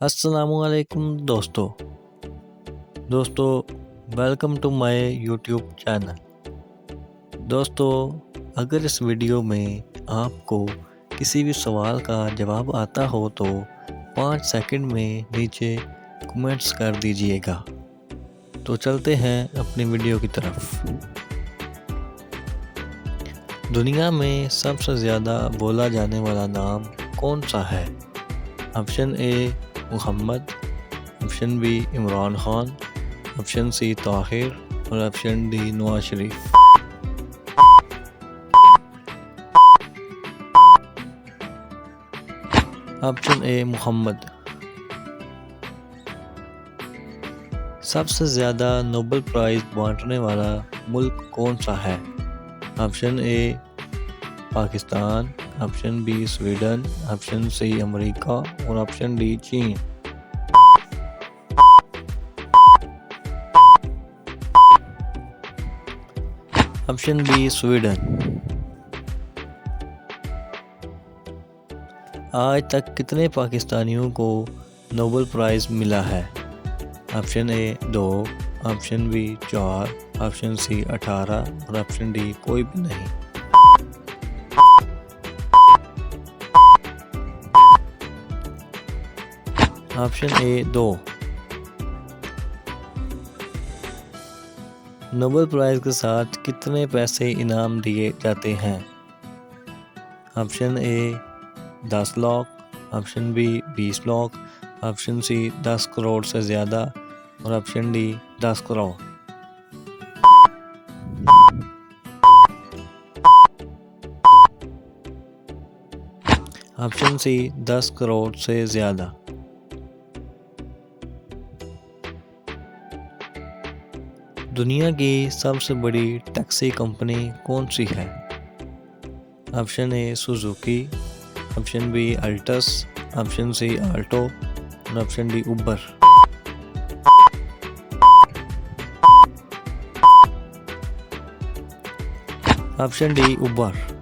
अस्सलामुअलैकुम दोस्तों welcome to my YouTube channel. दोस्तों, अगर इस वीडियो में आपको किसी भी सवाल का जवाब आता हो तो 5 सेकंड में नीचे कमेंट्स कर दीजिएगा। तो चलते हैं अपनी वीडियो की तरफ। दुनिया में सबसे ज़्यादा बोला जाने वाला नाम कौन सा है? Option A Mohammad, option B Imran Khan, option C Tahir और option D Nawaz Sharif. Option A Mohammad. सबसे ज़्यादा नोबेल प्राइज़ बांटने वाला मुल्क कौन सा है? Option A Pakistan, option B Sweden, option C America और ऑप्शन डी चीन। Option B Sweden. आज तक कितने पाकिस्तानियों को नोबेल प्राइज़ मिला है? Option A 2, option B 4, option C 18 और ऑप्शन डी कोई भी नहीं। Option A 2। नोबेल प्राइज़ के साथ कितने पैसे इनाम दिए जाते हैं? Option A 10 lakh, option B 20 lakh, option C 10 crore से ज़्यादा और option D 10 crore. Option C 10 crore से ज़्यादा। दुनिया की सबसे बड़ी टैक्सी कंपनी कौन सी है? Option A Suzuki, option B Altus, option C Alto और option D Uber. Option D उबर।